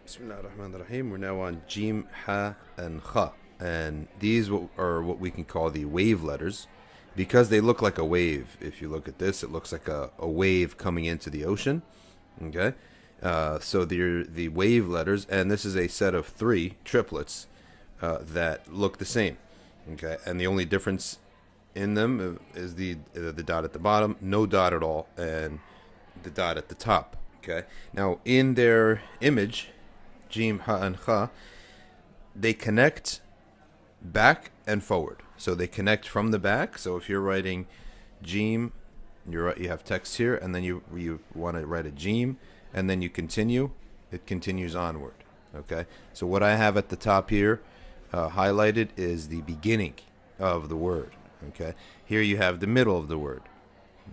Bismillah ar-Rahman ar-Rahim. We're now on Jim, Ha, and Kha. And these are what we can call the wave letters because they look like a wave. If you look at this, it looks like a wave coming into the ocean. Okay? So they're the wave letters, and this is a set of three triplets that look the same. Okay? And the only difference in them is the dot at the bottom, no dot at all, and the dot at the top. Okay? Now, in their image, Jim, Ha, and Kha, they connect back and forward. So they connect from the back. So if you're writing Jim, you have text here, and then you want to write a Jim, and then you continue. It continues onward. Okay. So what I have at the top here highlighted is the beginning of the word. Okay. Here you have the middle of the word.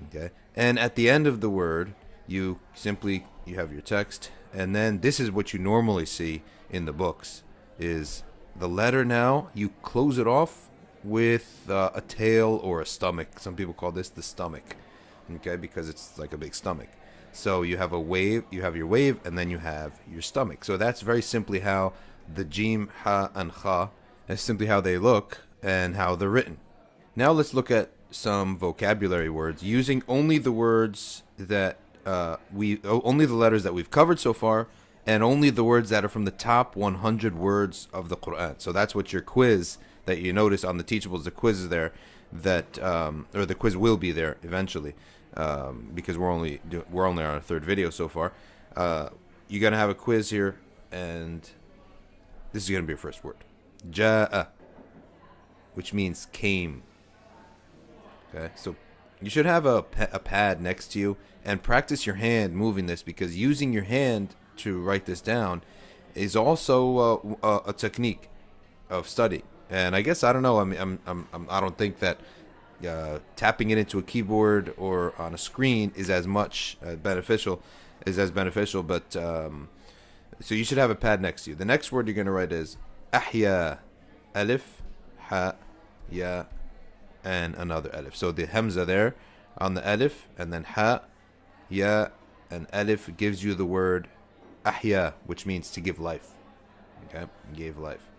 Okay. And at the end of the word, you have your text, and then this is what you normally see in the books is the letter. Now you close it off with a tail or a stomach. Some people call this the stomach, okay, because it's like a big stomach. So you have a wave, you have your wave, and then you have your stomach. So that's very simply how the Jim, Ha, and Kha is simply how they look and how they're written. Now let's look at some vocabulary words using only the words that only the letters that we've covered so far, and only the words that are from the top 100 words of the Quran. So that's what your quiz that you notice on the Teachables, the quiz is there, that or the quiz will be there eventually, because we're only on our third video so far. You're gonna have a quiz here, and this is gonna be your first word, Ja'a, which means came. Okay, so you should have a pad next to you and practice your hand moving this, because using your hand to write this down is also a technique of study. And I guess I don't know. I don't think that tapping it into a keyboard or on a screen is as beneficial. But so you should have a pad next to you. The next word you're going to write is ahya, alif, ha, ya, and another alif. So the hamza there on the alif, and then ha, ya, and alif gives you the word ahya, which means to give life. Okay, gave life.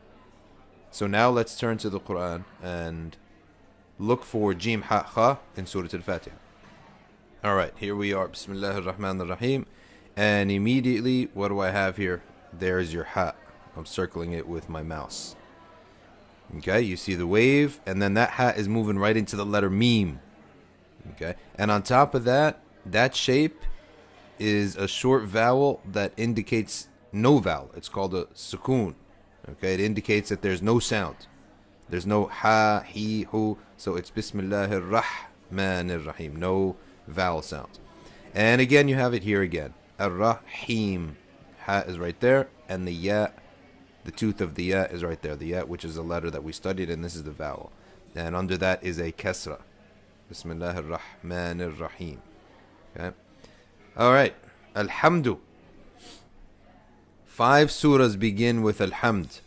So now let's turn to the Quran and look for Jim, Ha, Kha in Surat al-Fatiha. Alright, here we are. Bismillah ar-Rahman ar-Rahim. And immediately, what do I have here? There's your Ha. I'm circling it with my mouse. Okay, you see the wave, and then that Ha is moving right into the letter Meme. Okay, and on top of that, that shape is a short vowel that indicates no vowel. It's called a sukoon. Okay, it indicates that there's no sound. There's no ha, he, hu. So it's Bismillahir Rahmanir Rahim. No vowel sounds. And again, you have it here again. Ar-Rahim. Ha is right there. And the ya, the tooth of the ya is right there. The ya, which is a letter that we studied, and this is the vowel. And under that is a kasra. Bismillahir Rahmanir Rahim. Okay. Alright. Alhamdu. 5 surahs begin with Alhamd.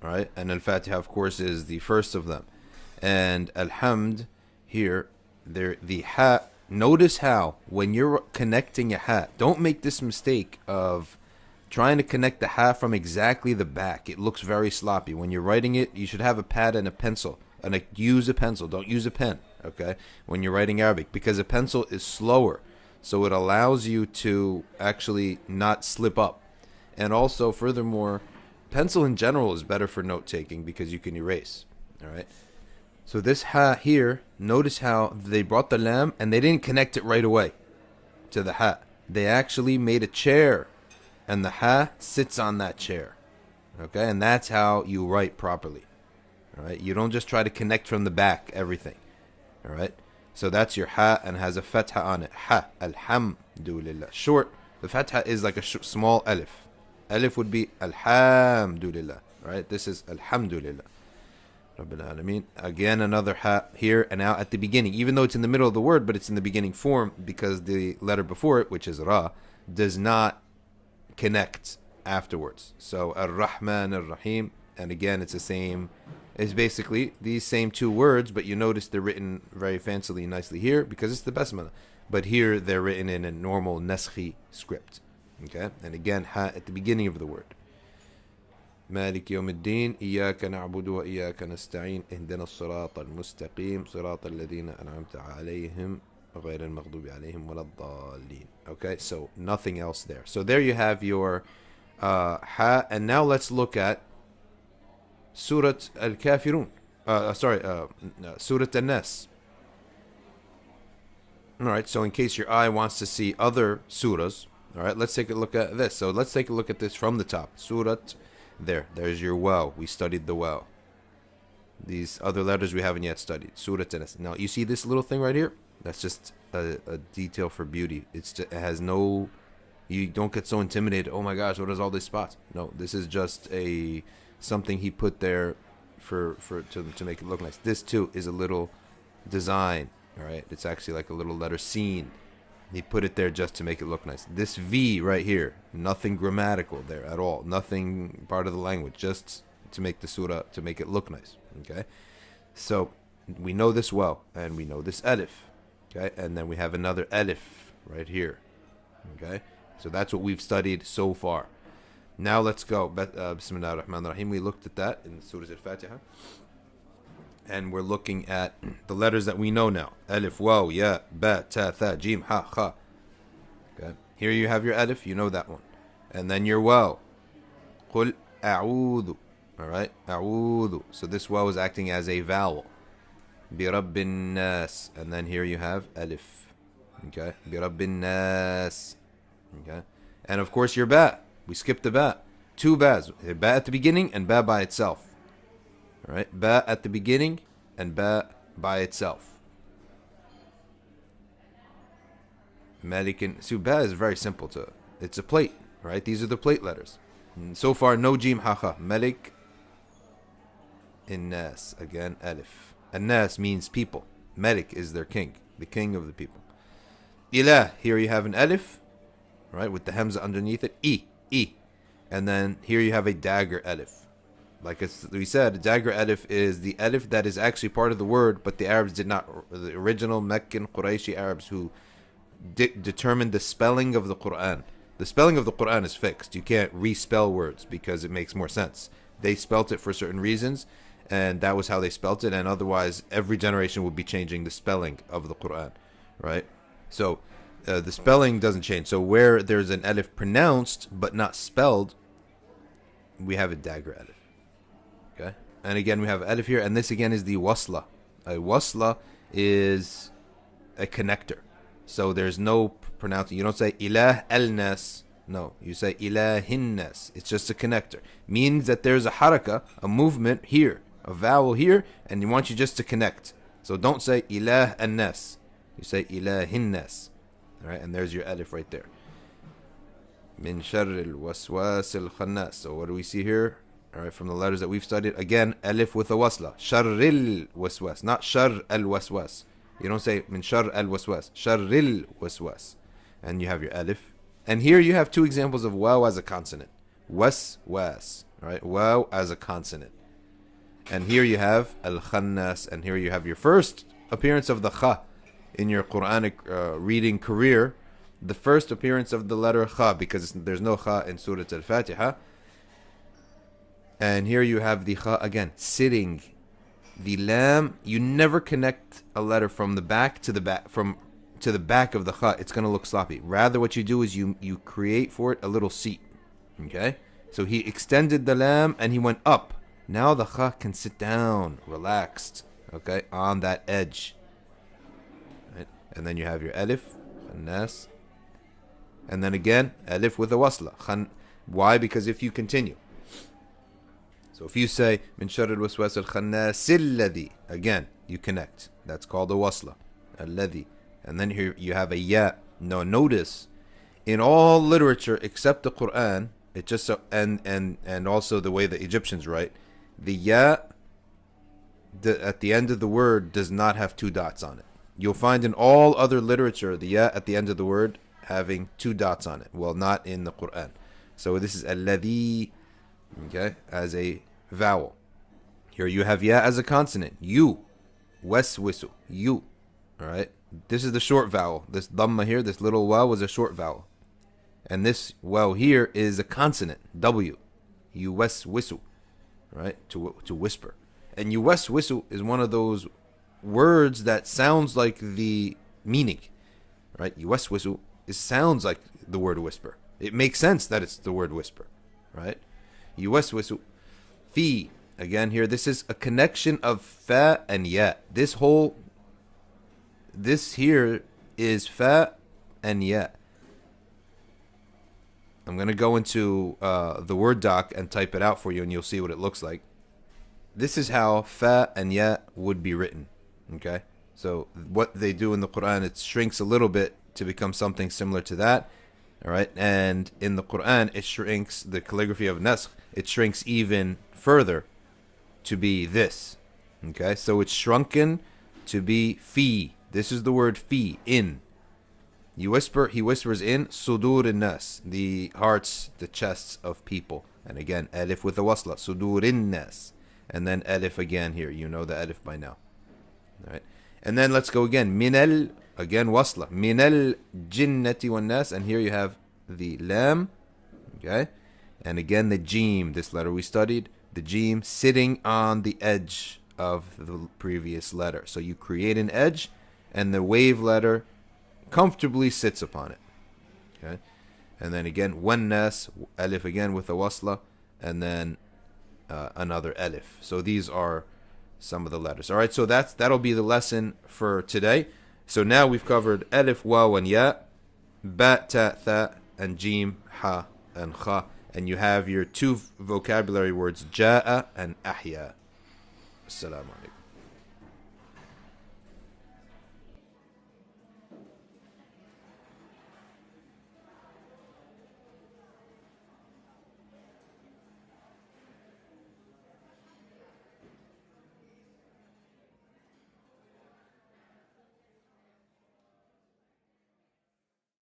Alright. And Al-Fatiha, of course, is the first of them. And Alhamd here, the ha. Notice how when you're connecting a ha, don't make this mistake of trying to connect the ha from exactly the back. It looks very sloppy. When you're writing it, you should have a pad and a pencil. And use a pencil. Don't use a pen. Okay. When you're writing Arabic, because a pencil is slower. So it allows you to actually not slip up. And also, furthermore, pencil in general is better for note taking because you can erase. All right. So this ha here, notice how they brought the lam and they didn't connect it right away to the ha. They actually made a chair, and the ha sits on that chair. Okay, and that's how you write properly. All right. You don't just try to connect from the back everything. All right. So that's your ha, and has a fatha on it. Ha, alhamdulillah. Short. The fatha is like a small alif. Alif would be alhamdulillah. Right? This is alhamdulillah. Rabbil Alameen. Again, another ha here, and now at the beginning. Even though it's in the middle of the word, but it's in the beginning form because the letter before it, which is ra, does not connect afterwards. So ar-Rahman ar-Rahim, and again, it's the same. It's basically these same 2 words, but you notice they're written very fancily and nicely here because it's the basmala. But here they're written in a normal naskhi script. Okay, and again, ha at the beginning of the word. مالك يوم الدين إياك نعبد وإياك نستعين اهدنا الصراط المستقيم صراط الذين أنعمت عليهم غير المغضوب عليهم ولا الضالين. Okay, so nothing else there. So there you have your ha, and now let's look at Surat al-Kafirun. Surat al-Nas. Alright, so in case your eye wants to see other surahs, alright, let's take a look at this. So let's take a look at this from the top. Surat, there's your waw. We studied the waw. These other letters we haven't yet studied. Surat al-Nas. Now, you see this little thing right here? That's just a detail for beauty. It has no... You don't get so intimidated. Oh my gosh, what is all these spots? No, this is just something he put there to make it look nice. This too is a little design. All right, it's actually like a little letter scene. He put it there just to make it look nice. This V right here, nothing grammatical there at all. Nothing part of the language, just to make the surah, to make it look nice. Okay, so we know this well, and we know this alif. Okay, and then we have another alif right here. Okay, so that's what we've studied so far. Now let's go. Bismillah ar-Rahman ar-Rahim. We looked at that in Surah al-Fatiha. And we're looking at the letters that we know now. Alif, waw, ya, ba, ta, tha, jim, ha, kha. Okay. Here you have your alif, you know that one. And then your waw. Qul a'udhu. Alright, a'udhu. So this waw is acting as a vowel. Bi rabbin nas. And then here you have alif. Okay, bi rabbin nas. Okay. And of course your ba. We skipped the ba. Two bas. Ba at the beginning and ba by itself. Alright, ba at the beginning and ba by itself. Malikin. So ba is very simple to. It's a plate, right? These are the plate letters. And so far, no jim haha. Malik in nas. Again, alif. And nas means people. Malik is their king, the king of the people. Ilah. Here you have an alif, right, with the hamza underneath it. E. And then here you have a dagger alif. Like we said, a dagger alif is the alif that is actually part of the word, but the Arabs did not, the original Meccan Qurayshi Arabs who determined the spelling of the Quran. The spelling of the Quran is fixed. You can't respell words because it makes more sense. They spelt it for certain reasons, and that was how they spelt it, and otherwise every generation would be changing the spelling of the Quran, right? So the spelling doesn't change. So where there's an alif pronounced but not spelled, we have a dagger alif. Okay, and again we have alif here, and this again is the wasla. A wasla is a connector, so there's no pronouncing. You don't say ilah al-nas. No, you say ilahin-nas. It's just a connector. Means that there's a haraka, a movement here, a vowel here, and you want you just to connect. So don't say ilah an-nas. You say ilahin-nas. All right, and there's your alif right there. Min sharr al-waswas al-khannas. So what do we see here? All right, from the letters that we've studied, again, alif with a wasla. Sharril waswas, not shar al waswas. You don't say min shar al waswas, sharril waswas. And you have your alif. And here you have two examples of waw as a consonant. Waswas, all right, waw as a consonant. And here you have al khannas, and here you have your first appearance of the kha in your Quranic reading career. The first appearance of the letter kha, because there's no kha in Surah al-Fatiha. And here you have the kha again, sitting. The lam, you never connect a letter from the back to the back, to the back of the kha. It's going to look sloppy. Rather, what you do is you create for it a little seat. Okay? So he extended the lam and he went up. Now the kha can sit down, relaxed, okay, on that edge. Right? And then you have your alif, khannas. And then again, alif with a wasla. Why? Because if you continue. So if you say min sharr al-waswas al-khannas alladhi, again you connect. That's called a wasla, alladhi. And then here you have a ya. Now notice, in all literature except the Quran, it just and also the way the Egyptians write, the ya at the end of the word does not have two dots on it. You'll find in all other literature the ya at the end of the word having two dots on it. Well, not in the Quran. So this is alladhi. Okay, as a vowel. Here you have ya as a consonant. You. Waswisu. You. Alright. This is the short vowel. This dhamma here, this little waw was a short vowel. And this waw here is a consonant. W. yuwaswisu, right? To whisper. And yuwaswisu is one of those words that sounds like the meaning, right? Yuwaswisu, it sounds like the word whisper. It makes sense that it's the word whisper, right? Yuwaswisu fi. Again, here, this is a connection of fa and ya. This here is fa and ya. I'm going to go into the Word doc and type it out for you, and you'll see what it looks like. This is how fa and ya would be written, okay? So what they do in the Quran, it shrinks a little bit to become something similar to that, all right? And in the Quran, it shrinks, the calligraphy of Naskh, it shrinks even further to be this, okay? So it's shrunken to be fi. This is the word fi, in. He whispers in sudur nas, the hearts, the chests of people. And again, alif with a wasla, sudur nas. And then alif again here. You know the alif by now. All right. And then let's go again. Minal, again wasla. Minal jinnati wan nas. And here you have the lam. Okay. And again the jim, this letter we studied. The jim sitting on the edge of the previous letter. So you create an edge, and the wave letter comfortably sits upon it. Okay. And then again, wan nas, alif again with a wasla, and then another alif. So these are some of the letters. All right, so that'll be the lesson for today. So now we've covered alif, waw, and ya, ba, ta, tha, and jim, ha, and kha. And you have your two vocabulary words, ja'a and ahya. Assalamu alaikum.